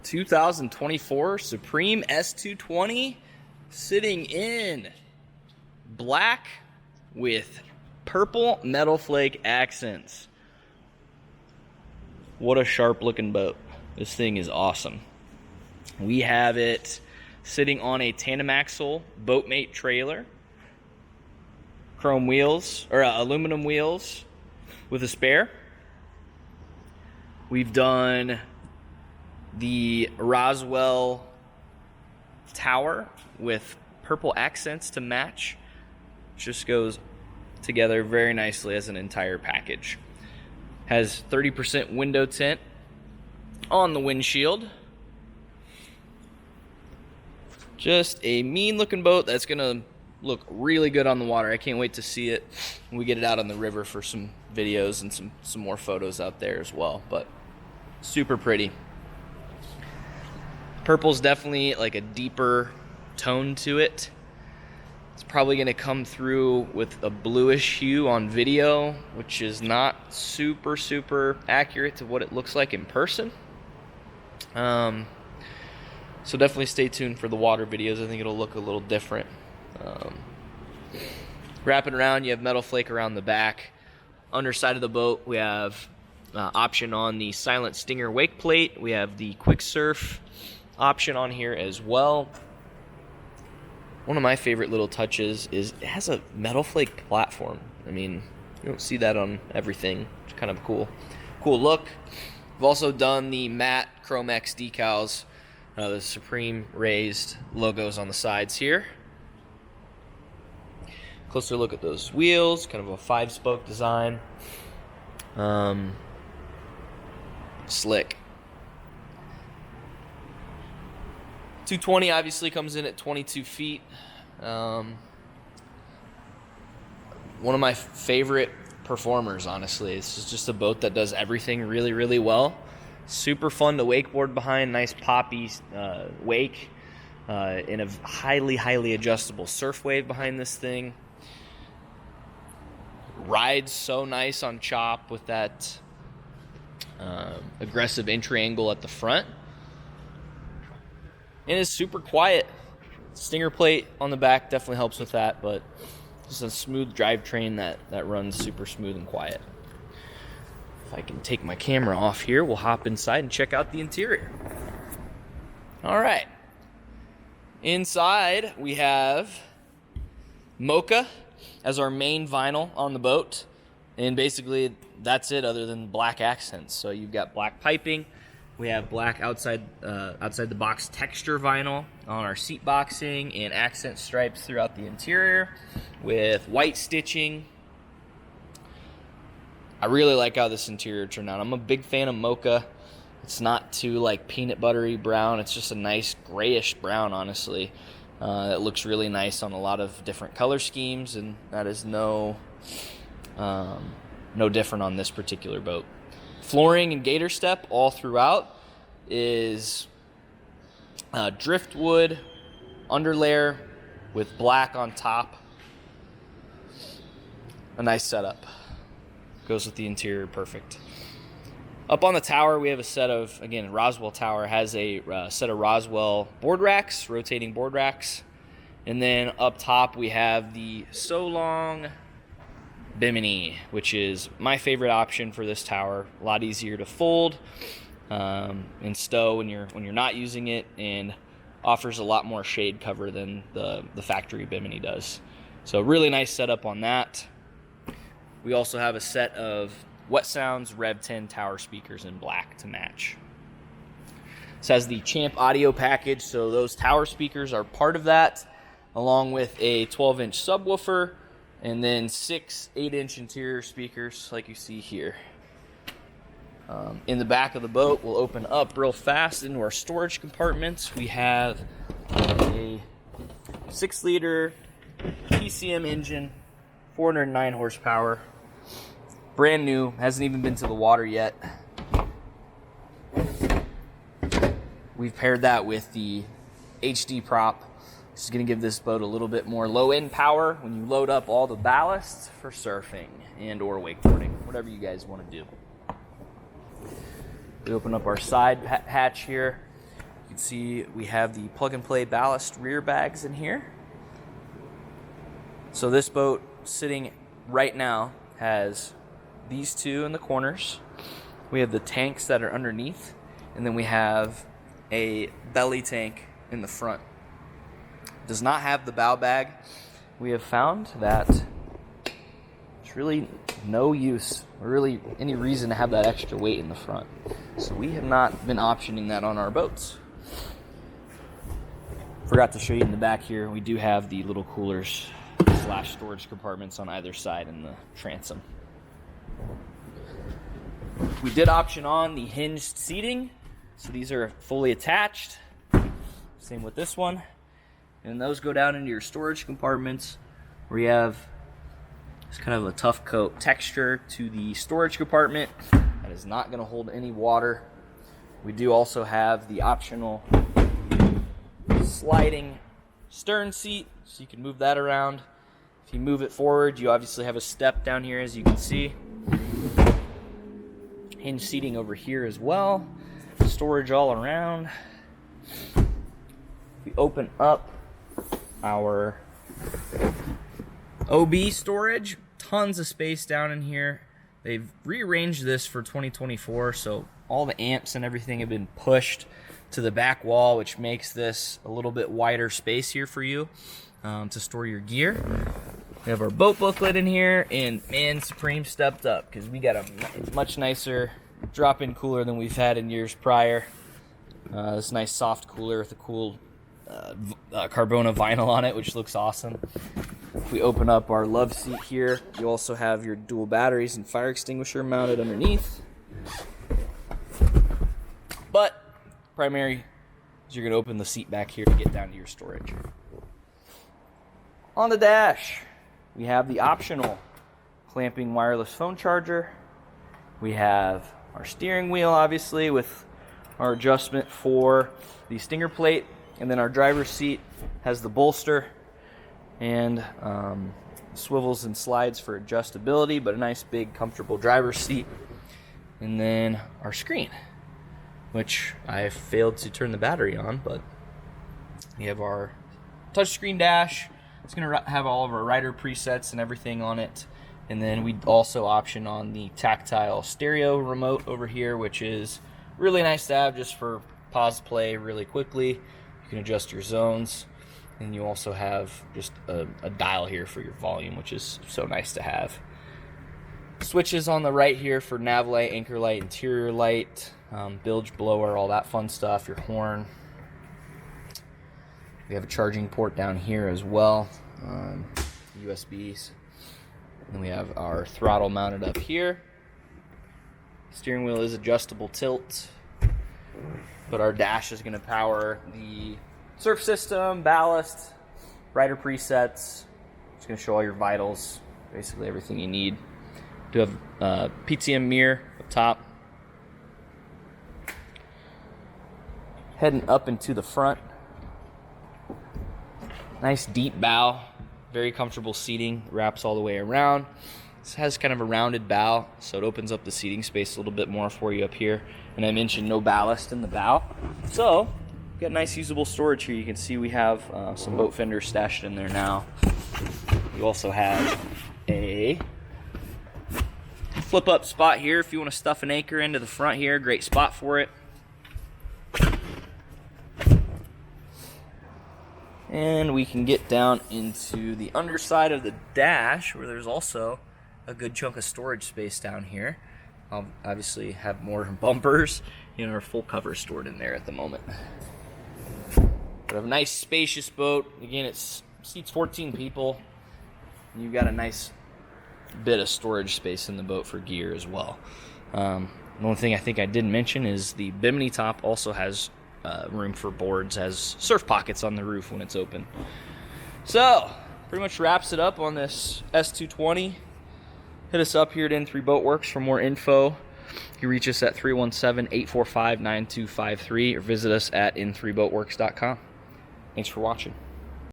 2024 Supreme S220 sitting in black with purple metal flake accents. What a sharp looking boat. This thing is awesome. We have it sitting on a tandem axle boatmate trailer, chrome wheels or aluminum wheels with a spare. We've done the Roswell tower with purple accents to match. Just goes together very nicely as an entire package. Has 30% window tint on the windshield. Just a mean looking boat that's gonna look really good on the water. I can't wait to see it when we get it out on the river for some videos and some more photos out there as well. But super pretty. Purple's definitely like a deeper tone to it. It's probably going to come through with a bluish hue on video, which is not super accurate to what it looks like in person. So definitely stay tuned for the water videos. I think it'll look a little different. Wrapping around, you have metal flake around the back. Underside of the boat, we have option on the Silent Stinger wake plate. We have the quick surf option on here as well. One of my favorite little touches is it has a metal flake platform. I mean, you don't see that on everything. It's kind of cool look. We've also done the matte Chrome X decals, the Supreme raised logos on the sides here. Closer look at those wheels, kind of a 5-spoke design. Slick. 220 obviously comes in at 22 feet. One of my favorite performers, honestly. This is just a boat that does everything really well. Super fun to wakeboard behind. Nice poppy wake in a highly adjustable surf wave behind this thing. Rides so nice on chop with that aggressive entry angle at the front. And it's super quiet. Stinger plate on the back definitely helps with that, but just a smooth drivetrain that runs super smooth and quiet. If I can take my camera off here, we'll hop inside and check out the interior. All right. Inside, we have Mocha as our main vinyl on the boat. And basically, that's it other than black accents. So you've got black piping. We have black outside the box texture vinyl on our seat boxing and accent stripes throughout the interior with white stitching. I really like how this interior turned out. I'm a big fan of Mocha. It's not too like peanut buttery brown. It's just a nice grayish brown, honestly. It looks really nice on a lot of different color schemes, and that is no different on this particular boat. Flooring and gator step all throughout is driftwood underlayer with black on top. A nice setup. Goes with the interior perfect. Up on the tower, we have a set of, again, Roswell tower has a set of Roswell board racks, rotating board racks. And then up top, we have the So Long Bimini, which is my favorite option for this tower. A lot easier to fold and stow when you're not using it, and offers a lot more shade cover than the factory Bimini does. So really nice setup on that. We also have a set of Wet Sounds Rev 10 tower speakers in black to match. This has the Champ audio package, so those tower speakers are part of that, along with a 12-inch subwoofer, and then 6 8-inch interior speakers like you see here. In the back of the boat, we'll open up real fast into our storage compartments. We have a 6-liter PCM engine, 409 horsepower. Brand new, hasn't even been to the water yet. We've paired that with the HD prop. This is going to give this boat a little bit more low-end power when you load up all the ballasts for surfing and or wakeboarding, whatever you guys want to do. We open up our side hatch here. can see we have the plug-and-play ballast rear bags in here. So this boat sitting right now has these two in the corners. We have the tanks that are underneath, and then we have a belly tank in the front. It does not have the bow bag. We have found that there's really no use or really any reason to have that extra weight in the front. So we have not been optioning that on our boats. Forgot to show you in the back here, we do have the little coolers / storage compartments on either side in the transom. We did option on the hinged seating, so these are fully attached. Same with this one. And those go down into your storage compartments where you have this kind of a tough coat texture to the storage compartment that is not going to hold any water. We do also have the optional sliding stern seat, so you can move that around. If you move it forward, you obviously have a step down here, as you can see. Hinge seating over here as well. Storage all around. We open up our OB storage. Tons of space down in here. They've rearranged this for 2024, so all the amps and everything have been pushed to the back wall, which makes this a little bit wider space here for you to store your gear. We have our boat booklet in here, and man, Supreme stepped up because we got a much nicer drop-in cooler than we've had in years prior. This nice soft cooler with a cool Carbona vinyl on it, which looks awesome. If we open up our love seat here, you also have your dual batteries and fire extinguisher mounted underneath. But primary is you're going to open the seat back here to get down to your storage. On the dash, we have the optional clamping wireless phone charger. We have our steering wheel, obviously, with our adjustment for the stinger plate. And then our driver's seat has the bolster and swivels and slides for adjustability, but a nice, big, comfortable driver's seat. And then our screen, which I failed to turn the battery on, but we have our touchscreen dash. It's going to have all of our rider presets and everything on it. And then we also option on the tactile stereo remote over here, which is really nice to have just for pause play really quickly. You can adjust your zones. And you also have just a dial here for your volume, which is so nice to have. Switches on the right here for nav light, anchor light, interior light, bilge blower, all that fun stuff, your horn. We have a charging port down here as well, USBs. And then we have our throttle mounted up here. Steering wheel is adjustable tilt, but our dash is going to power the surf system, ballast, rider presets. It's going to show all your vitals, basically everything you need. Do have a PTM mirror up top. Heading up into the front. Nice deep bow, very comfortable seating, wraps all the way around. This has kind of a rounded bow, so it opens up the seating space a little bit more for you up here. And I mentioned no ballast in the bow. So, got nice usable storage here. You can see we have some boat fenders stashed in there now. You also have a flip up spot here if you want to stuff an anchor into the front here. Great spot for it. And we can get down into the underside of the dash where there's also a good chunk of storage space down here. I'll obviously have more bumpers and our full cover stored in there at the moment. But a nice spacious boat. Again, it seats 14 people. And you've got a nice bit of storage space in the boat for gear as well. The only thing I think I didn't mention is the bimini top also has room for boards, has surf pockets on the roof when it's open. So, pretty much wraps it up on this S220. Hit us up here at N3 Boatworks for more info. You can reach us at 317-845-9253 or visit us at n3boatworks.com. Thanks for watching.